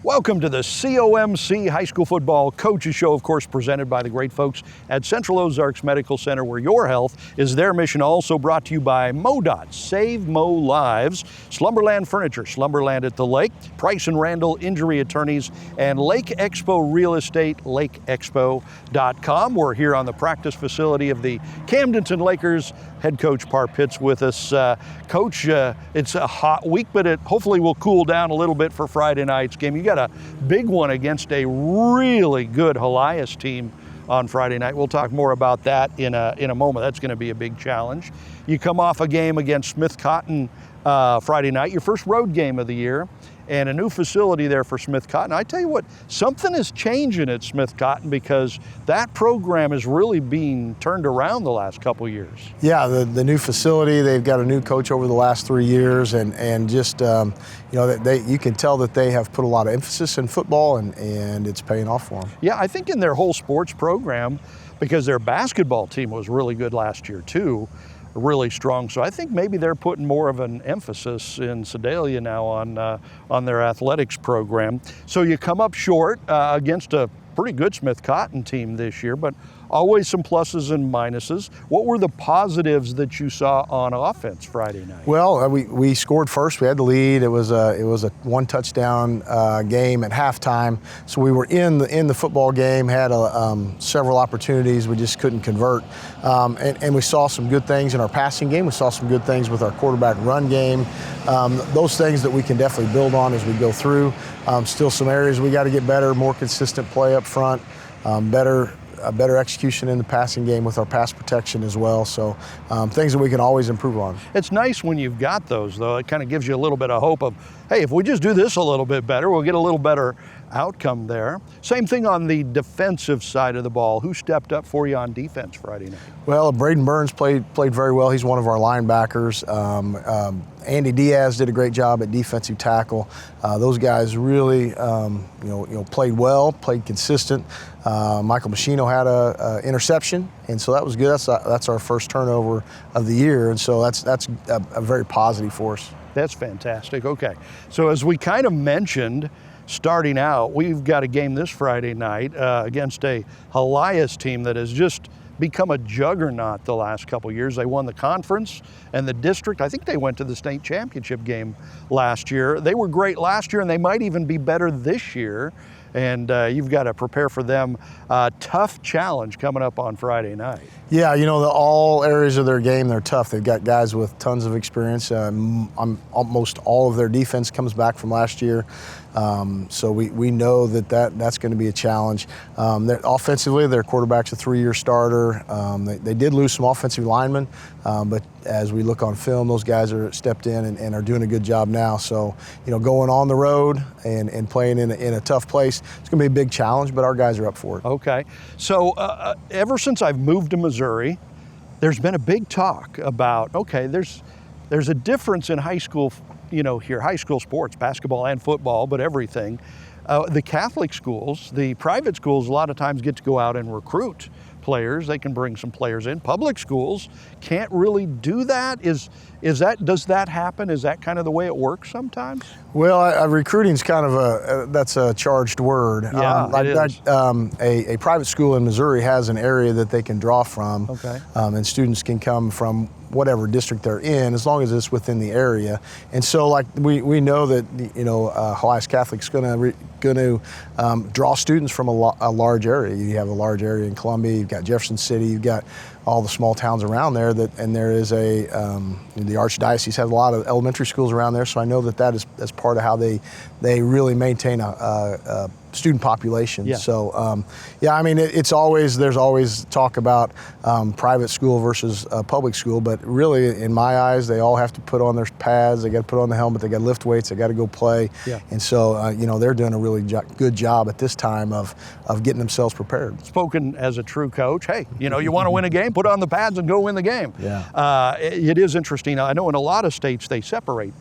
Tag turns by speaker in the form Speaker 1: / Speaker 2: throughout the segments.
Speaker 1: Welcome to the COMC High School Football Coaches Show, of course, presented by the great folks at Central Ozarks Medical Center, where your health is their mission. Also brought to you by MoDOT, Save Mo Lives, Slumberland Furniture, Slumberland at the Lake, Price and Randall Injury Attorneys, and Lake Expo Real Estate, lakeexpo.com. We're here on the practice facility of the Camdenton Lakers. Head coach Par Pitts with us. Coach, it's a hot week, but it hopefully will cool down a little bit for Friday night's game. You got a big one against a really good Helias team on Friday night. We'll talk more about that in a moment. That's going to be a big challenge. You come off a game against Smith Cotton Friday night, your first road game of the year, and a new facility there for Smith Cotton. I tell you what, something is changing at Smith Cotton because that program is really being turned around the last couple of years. Yeah,
Speaker 2: the new facility, they've got a new coach over the last 3 years, and just, you can tell that they have put a lot of emphasis in football, and it's paying off for them.
Speaker 1: Yeah, I think in their whole sports program, because their basketball team was really good last year too, really strong. So I think maybe they're putting more of an emphasis in Sedalia now on their athletics program. So you come up short against a pretty good Smith Cotton team this year, but always some pluses and minuses. What were the positives that you saw on offense Friday night?
Speaker 2: Well, we scored first. We had the lead. It was a one touchdown game at halftime. So we were in the football game, had several opportunities. We just couldn't convert. And we saw some good things in our passing game. We saw some good things with our quarterback run game. Those things that we can definitely build on as we go through. Still some areas we got to get better, more consistent play up front, better execution in the passing game with our pass protection as well. So things that we can always improve on.
Speaker 1: It's nice when you've got those, though. It kind of gives you a little bit of hope of, hey, if we just do this a little bit better, we'll get a little better outcome there. Same thing on the defensive side of the ball. Who stepped up for you on defense Friday night?
Speaker 2: Well, Braden Burns played very well. He's one of our linebackers. Andy Diaz did a great job at defensive tackle. Those guys really, played well, played consistent. Michael Machino had a interception, and so that was good. That's our first turnover of the year, and so that's a very positive for us.
Speaker 1: That's fantastic. Okay, so as we kind of mentioned, starting out, we've got a game this Friday night against a Helias team that has just become a juggernaut the last couple of years. They won the conference and the district. I think they went to the state championship game last year. They were great last year, and they might even be better this year. And you've got to prepare for them. Tough challenge coming up on Friday night.
Speaker 2: Yeah, all areas of their game, they're tough. They've got guys with tons of experience. Almost all of their defense comes back from last year. So we know that's going to be a challenge. Offensively, their quarterback's a 3-year starter. They did lose some offensive linemen, but as we look on film, those guys are stepped in and are doing a good job now. So, going on the road and playing in a tough place, it's going to be a big challenge, but our guys are up for it.
Speaker 1: Okay. So ever since I've moved to Missouri, there's been a big talk about, okay, there's a difference in high school, here, high school sports, basketball and football, but everything. The Catholic schools, the private schools, a lot of times get to go out and recruit players. They can bring some players in. Public schools can't really do that. Does that happen? Is that kind of the way it works sometimes?
Speaker 2: Well, recruiting's kind of that's a charged word.
Speaker 1: Yeah, it is.
Speaker 2: A private school in Missouri has an area that they can draw from. Okay. And students can come from whatever district they're in, as long as it's within the area. And so, we know that Helias Catholic's going to draw students from a large area. You have a large area in Columbia. You've got Jefferson City. You've got all the small towns around there. And there is the Archdiocese has a lot of elementary schools around there. So I know that is part of how they really maintain a student population.
Speaker 1: Yeah.
Speaker 2: So there's always talk about private school versus public school, but really in my eyes, they all have to put on their pads, they got to put on the helmet, they got to lift weights, they got to go play. Yeah. And so they're doing a really good job at this time of getting themselves prepared.
Speaker 1: Spoken as a true coach, hey, you want to win a game, put on the pads and go win the game.
Speaker 2: Yeah.
Speaker 1: It is interesting. I know in a lot of states they separate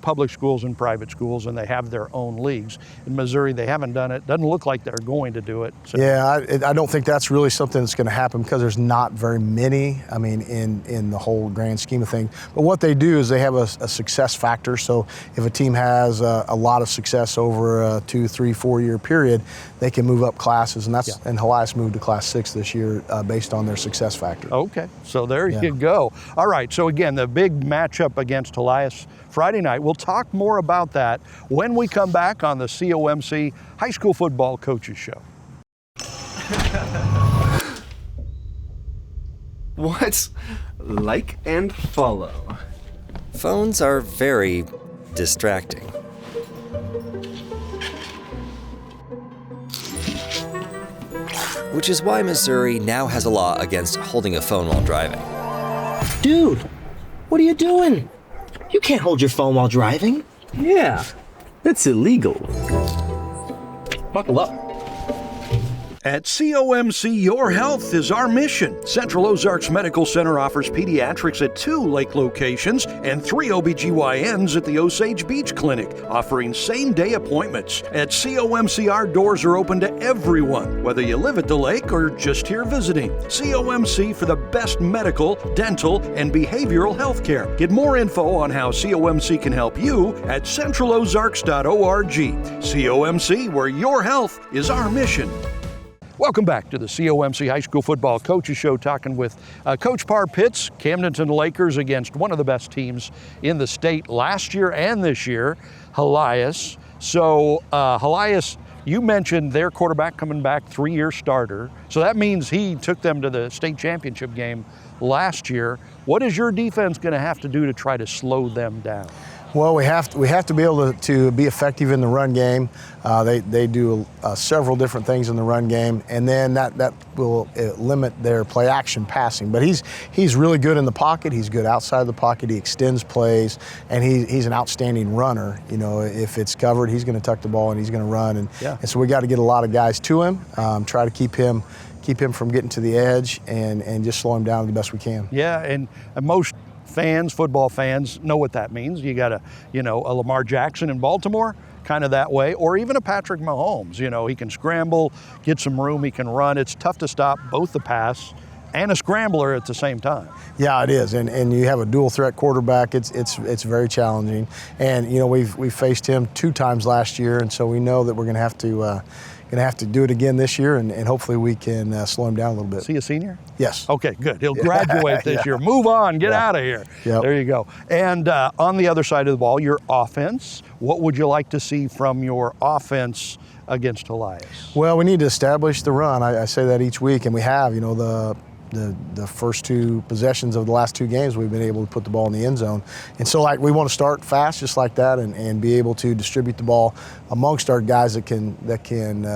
Speaker 1: public schools and private schools, and they have their own leagues. In Missouri, they haven't done it. Doesn't look like they're going to do it. So.
Speaker 2: Yeah, I don't think that's really something that's going to happen because there's not very many, in the whole grand scheme of things. But what they do is they have a success factor. So if a team has a lot of success over a 2, 3, 4 year period, they can move up classes. And and Helias moved to Class 6 this year based on their success factor.
Speaker 1: Okay, so there you go. All right, so again, the big matchup against Helias Friday night. We'll talk more about that when we come back on the COMC High School Football Coaches Show.
Speaker 3: What's like and follow?
Speaker 4: Phones are very distracting. Which is why Missouri now has a law against holding a phone while driving.
Speaker 5: Dude, what are you doing? You can't hold your phone while driving.
Speaker 3: Yeah, that's illegal.
Speaker 5: Buckle up.
Speaker 1: At COMC, your health is our mission. Central Ozarks Medical Center offers pediatrics at 2 lake locations and 3 OBGYNs at the Osage Beach Clinic, offering same-day appointments. At COMC, our doors are open to everyone, whether you live at the lake or just here visiting. COMC for the best medical, dental, and behavioral health care. Get more info on how COMC can help you at centralozarks.org. COMC, where your health is our mission. Welcome back to the COMC High School Football Coaches Show, talking with Coach Parr Pitts, Camdenton Lakers against one of the best teams in the state last year and this year, Helias. So Helias, you mentioned their quarterback coming back, 3-year starter. So that means he took them to the state championship game last year. What is your defense going to have to do to try to slow them down?
Speaker 2: Well, we have to be able to be effective in the run game. They do several different things in the run game, and then that will limit their play action passing. But he's really good in the pocket. He's good outside the pocket. He extends plays, and he's an outstanding runner. If it's covered, he's going to tuck the ball and he's going to run. And so we got to get a lot of guys to him. Try to keep him from getting to the edge, and just slow him down the best we can.
Speaker 1: Yeah, and most football fans know what that means. You got a Lamar Jackson in Baltimore, kind of that way, or even a Patrick Mahomes. He can scramble, get some room, he can run. It's tough to stop both the pass and a scrambler at the same time.
Speaker 2: Yeah, it is, and you have a dual threat quarterback. It's very challenging, and we've faced him 2 times last year, and so we know that we're going to have to do it again this year, and hopefully we can slow him down a little bit.
Speaker 1: Is he a senior?
Speaker 2: Yes.
Speaker 1: Okay, good. He'll graduate this year. Move on, get out of here.
Speaker 2: Yep.
Speaker 1: There you go. And on the other side of the ball, your offense. What would you like to see from your offense against Helias?
Speaker 2: Well, we need to establish the run. I say that each week, and we have. The first 2 possessions of the last 2 games, we've been able to put the ball in the end zone. And so we want to start fast just like that, and be able to distribute the ball amongst our guys that can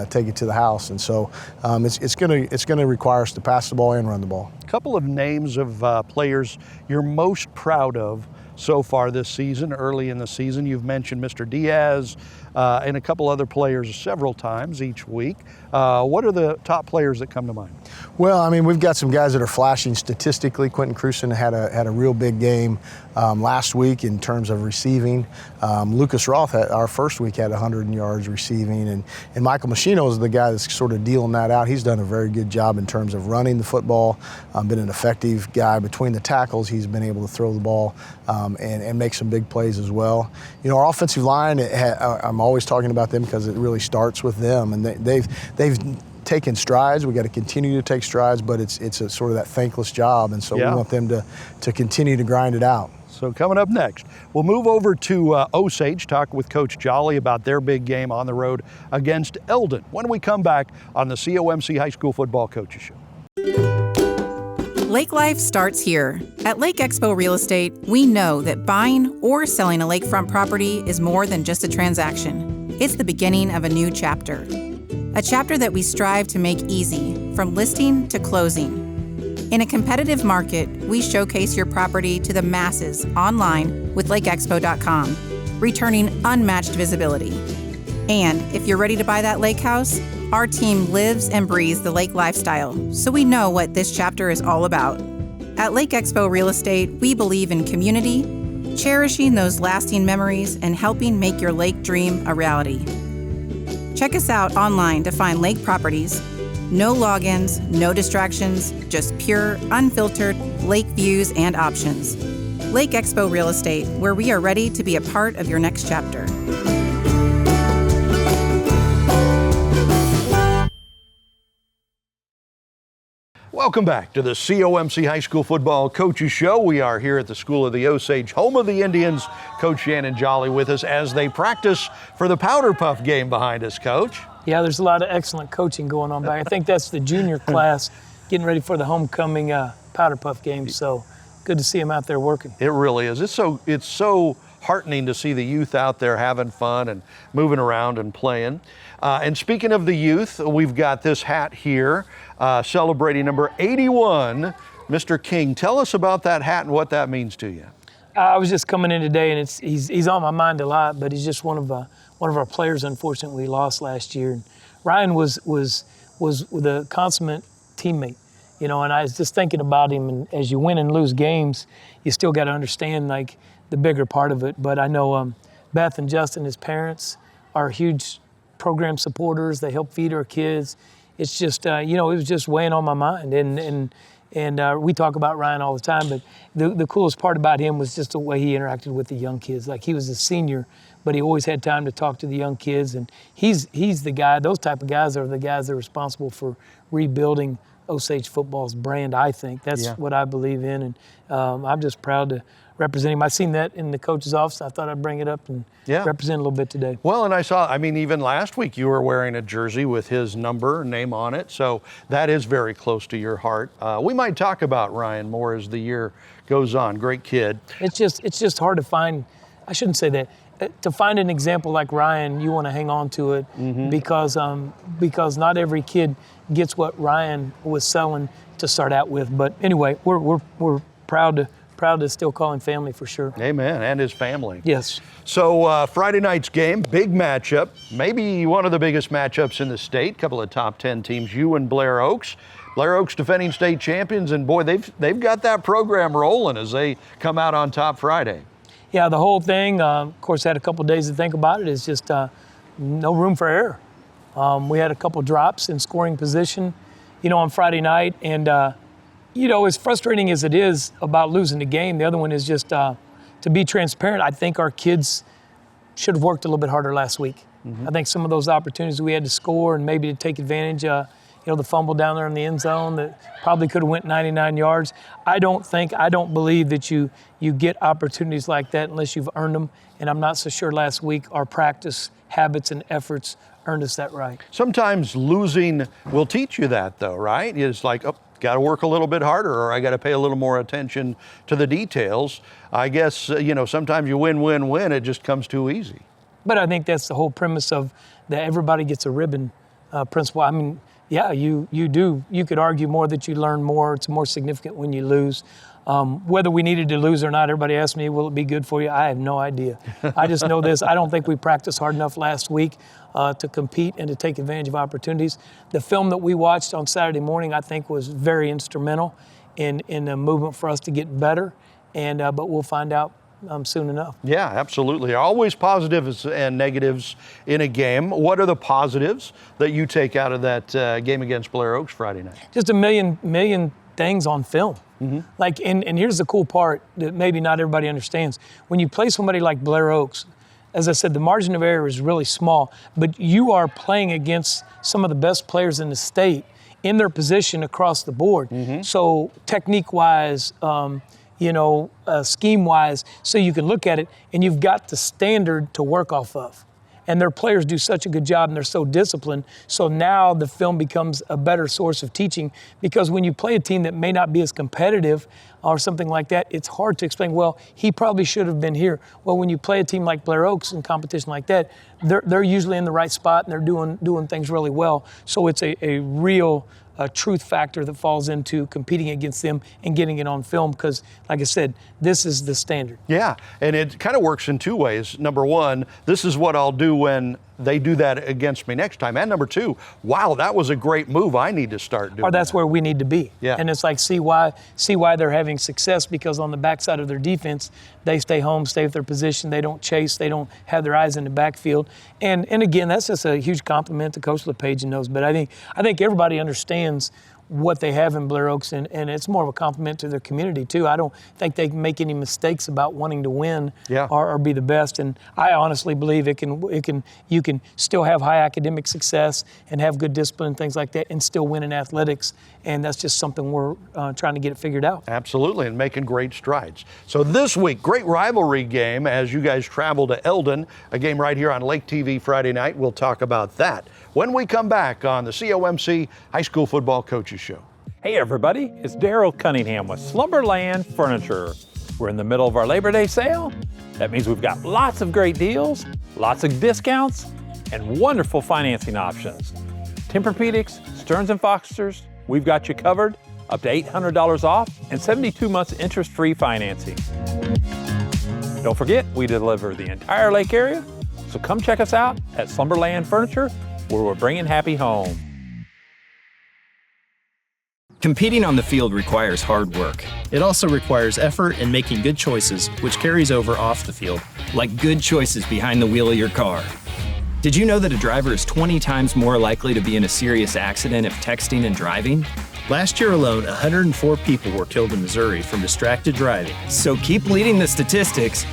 Speaker 2: take it to the house. And so it's going to require us to pass the ball and run the ball.
Speaker 1: A couple of names of players you're most proud of so far this season, early in the season. You've mentioned Mr. Diaz and a couple other players several times each week. What are the top players that come to mind?
Speaker 2: Well, we've got some guys that are flashing statistically. Quentin Cruson had a real big game last week in terms of receiving. Lucas Roth, our first week, had 100 yards receiving. And Michael Machino is the guy that's sort of dealing that out. He's done a very good job in terms of running the football, been an effective guy between the tackles. He's been able to throw the ball and make some big plays as well. Our offensive line, I'm always talking about them because it really starts with them. And they've taken strides. We got to continue to take strides, but it's a sort of that thankless job, and so we want them to continue to grind it out.
Speaker 1: So coming up next, we'll move over to Osage, talk with Coach Jolly about their big game on the road against Eldon when we come back on the COMC High School Football Coaches Show.
Speaker 6: Lake life starts here. At Lake Expo Real Estate, we know that buying or selling a lakefront property is more than just a transaction. It's the beginning of a new chapter. A chapter that we strive to make easy, from listing to closing. In a competitive market, we showcase your property to the masses online with lakeexpo.com, returning unmatched visibility. And if you're ready to buy that lake house, our team lives and breathes the lake lifestyle, so we know what this chapter is all about. At Lake Expo Real Estate, we believe in community, cherishing those lasting memories and helping make your lake dream a reality. Check us out online to find lake properties. No logins, no distractions, just pure, unfiltered lake views and options. Lake Expo Real Estate, where we are ready to be a part of your next chapter.
Speaker 1: Welcome back to the COMC High School Football Coaches Show. We are here at the School of the Osage, home of the Indians. Coach Shannon Jolly with us as they practice for the Powder Puff game behind us, Coach.
Speaker 7: Yeah, there's a lot of excellent coaching going on back. I think that's the junior class getting ready for the homecoming Powder Puff game. So good to see them out there working.
Speaker 1: It really is. It's so heartening to see the youth out there having fun and moving around and playing. And speaking of the youth, we've got this hat here celebrating number 81. Mr. King, tell us about that hat and what that means to you.
Speaker 7: I was just coming in today, and he's on my mind a lot, but he's just one of our players. Unfortunately, we lost last year. And Ryan was the consummate teammate, and I was just thinking about him. And as you win and lose games, you still got to understand like the bigger part of it. But I know Beth and Justin, his parents, are huge program supporters. They help feed our kids. It's just it was just weighing on my mind. And we talk about Ryan all the time, but the coolest part about him was just the way he interacted with the young kids. Like, he was a senior, but he always had time to talk to the young kids. And he's the guy. Those type of guys are the guys that are responsible for rebuilding Osage football's brand, I think. That's what I believe in. And I'm just proud to represent him. I seen that in the coach's office. I thought I'd bring it up and represent a little bit today.
Speaker 1: Well, and even last week you were wearing a jersey with his name on it. So that is very close to your heart. We might talk about Ryan more as the year goes on. Great kid.
Speaker 7: It's just hard to find. I shouldn't say that. To find an example like Ryan, you want to hang on to it because not every kid gets what Ryan was selling to start out with. But anyway, we're proud to still call him family for sure.
Speaker 1: Amen, and his family.
Speaker 7: Yes.
Speaker 1: So Friday night's game, big matchup, maybe one of the biggest matchups in the state. Couple of top 10 teams, you and Blair Oaks. Blair Oaks defending state champions, and boy, they've got that program rolling as they come out on top Friday.
Speaker 7: Yeah, the whole thing, of course, had a couple days to think about it. It's just no room for error. We had a couple drops in scoring position, on Friday night. And, as frustrating as it is about losing the game, the other one is just to be transparent. I think our kids should have worked a little bit harder last week. I think some of those opportunities we had to score and maybe to take advantage, the fumble down there in the end zone that probably could have went 99 yards. I don't believe that you get opportunities like that unless you've earned them. And I'm not so sure last week our practice habits and efforts earned us that right. Sometimes
Speaker 1: Losing will teach you that though, right? It's like, got to work a little bit harder, or I got to pay a little more attention to the details. I guess, sometimes you win, it just comes too easy.
Speaker 7: But I think that's the whole premise of that everybody gets a ribbon principle. I mean, yeah, you do. You could argue more that you learn more. It's more significant when you lose. Whether we needed to lose or not, everybody asked me, will it be good for you? I have no idea. I just know this. I don't think we practiced hard enough last week to compete and to take advantage of opportunities. The film that we watched on Saturday morning, I think, was very instrumental in the movement for us to get better. But we'll find out soon enough.
Speaker 1: Yeah, absolutely. Always positives and negatives in a game. What are the positives that you take out of that game against Blair Oaks Friday night?
Speaker 7: Just a million things on film. Like, and here's the cool part that maybe not everybody understands. When you play somebody like Blair Oaks, as I said, the margin of error is really small, but you are playing against some of the best players in the state in their position across the board. So technique-wise, scheme-wise, so you can look at it and you've got the standard to work off of. And their players do such a good job and they're so disciplined. So now the film becomes a better source of teaching, because when you play a team that may not be as competitive or something like that, it's hard to explain, well, he probably should have been here. Well, when you play a team like Blair Oaks in competition like that, they're usually in the right spot and they're doing things really well. So it's a real truth factor that falls into competing against them and getting it on film, because, like I said, this is the standard.
Speaker 1: Yeah, and it kind of works in two ways. Number one, this is what I'll do when they do that against me next time. And number two, wow, that was a great move. I need to start doing
Speaker 7: Or that's
Speaker 1: that.
Speaker 7: where we need to be.
Speaker 1: Yeah.
Speaker 7: And it's like, see why they're having success, because on the backside of their defense, they stay home, stay with their position. They don't chase. They don't have their eyes in the backfield. And again, that's just a huge compliment to Coach LePage and those. But I think everybody understands what they have in Blair Oaks, and it's more of a compliment to their community too. I don't think they can make any mistakes about wanting to win or be the best. And I honestly believe you can still have high academic success and have good discipline and things like that, and still win in athletics. And that's just something we're trying to get it figured out.
Speaker 1: Absolutely, and making great strides. So this week, great rivalry game as you guys travel to Eldon, a game right here on Lake TV Friday night. We'll talk about that when we come back on the COMC High School Football Coaches Show.
Speaker 8: Hey everybody, it's Daryl Cunningham with Slumberland Furniture. We're in the middle of our Labor Day sale. That means we've got lots of great deals, lots of discounts, and wonderful financing options. Tempur-Pedics, Stearns & Foster's, we've got you covered, up to $800 off, and 72 months interest-free financing. Don't forget, we deliver the entire lake area, so come check us out at Slumberland Furniture, where we're bringing happy home.
Speaker 9: Competing on the field requires hard work.
Speaker 10: It also requires effort and making good choices, which carries over off the field.
Speaker 9: Like good choices behind the wheel of your car. Did you know that a driver is 20 times more likely to be in a serious accident if texting and driving?
Speaker 10: Last year alone, 104 people were killed in Missouri from distracted driving.
Speaker 9: So keep leading the statistics.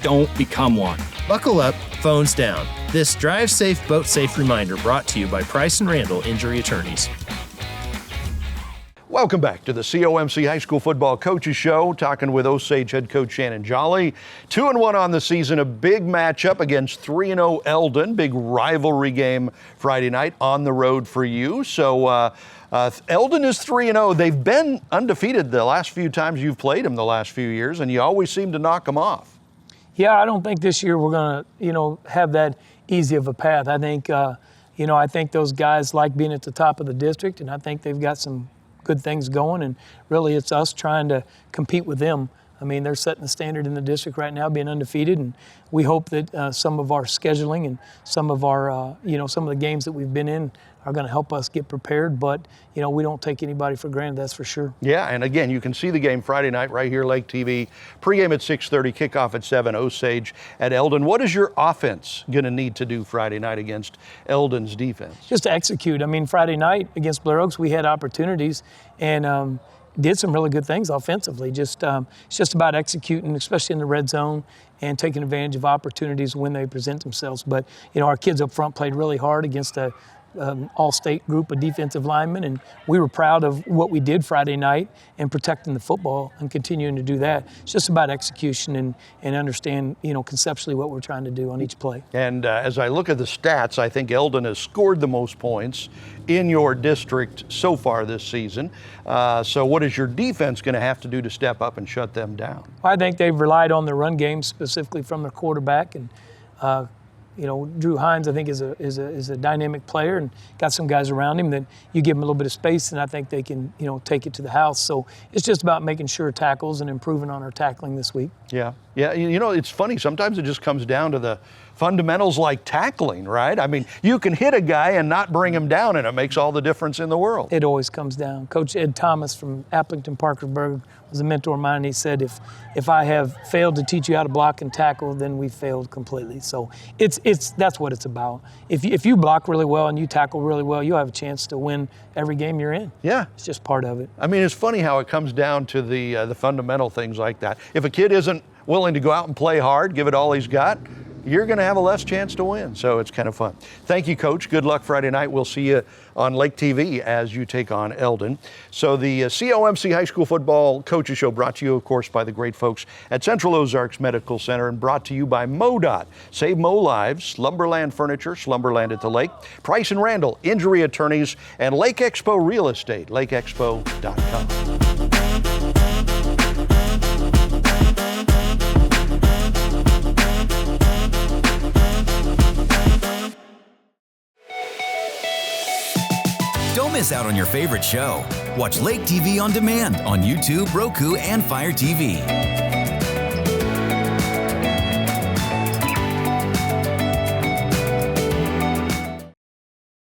Speaker 9: Don't become one.
Speaker 10: Buckle up, phones down. This Drive Safe, Boat Safe reminder brought to you by Price & Randall Injury Attorneys.
Speaker 1: Welcome back to the COMC High School Football Coaches Show, talking with Osage head coach Shannon Jolly. 2-1 on the season, a big matchup against 3-0 Eldon, big rivalry game Friday night on the road for you. So Eldon is 3-0. They've been undefeated the last few times you've played them the last few years, and you always seem to knock them off.
Speaker 7: Yeah, I don't think this year we're going to, have that easy of a path. I think, I think those guys like being at the top of the district, and I think they've got some good things going, and really it's us trying to compete with them. I mean, they're setting the standard in the district right now, being undefeated, and we hope that some of our scheduling and some of our, some of the games that we've been in are going to help us get prepared. But, we don't take anybody for granted, that's for sure.
Speaker 1: Yeah, and again, you can see the game Friday night right here, Lake TV. Pregame at 6:30, kickoff at 7, Osage at Eldon. What is your offense going to need to do Friday night against Eldon's defense?
Speaker 7: Just to execute. I mean, Friday night against Blair Oaks, we had opportunities and did some really good things offensively. It's just about executing, especially in the red zone, and taking advantage of opportunities when they present themselves. But, our kids up front played really hard against a all-state group of defensive linemen, and we were proud of what we did Friday night and protecting the football and continuing to do that. It's just about execution and understand, conceptually what we're trying to do on each play.
Speaker 1: And as I look at the stats, I think Eldon has scored the most points in your district so far this season. So what is your defense going to have to do to step up and shut them down?
Speaker 7: I think they've relied on the run game, specifically from their quarterback, and Drew Hines, I think, is a dynamic player and got some guys around him that you give them a little bit of space, and I think they can, take it to the house. So it's just about making sure tackles and improving on our tackling this week.
Speaker 1: Yeah. It's funny. Sometimes it just comes down to the fundamentals like tackling, right? I mean, you can hit a guy and not bring him down, and it makes all the difference in the world.
Speaker 7: It always comes down. Coach Ed Thomas from Applington Parkersburg was a mentor of mine, and he said, if I have failed to teach you how to block and tackle, then we failed completely. So that's what it's about. If you block really well and you tackle really well, you'll have a chance to win every game you're in.
Speaker 1: Yeah.
Speaker 7: It's just part of it.
Speaker 1: I mean, it's funny how it comes down to the fundamental things like that. If a kid isn't willing to go out and play hard, give it all he's got, you're going to have a less chance to win. So it's kind of fun. Thank you, Coach. Good luck Friday night. We'll see you on Lake TV as you take on Eldon. So the COMC High School Football Coaches Show brought to you, of course, by the great folks at Central Ozarks Medical Center and brought to you by MoDOT. Save Mo Lives, Slumberland Furniture, Slumberland at the Lake, Price & Randall Injury Attorneys, and Lake Expo Real Estate, lakeexpo.com.
Speaker 11: Don't miss out on your favorite show. Watch Lake TV on demand on YouTube, Roku, and Fire TV.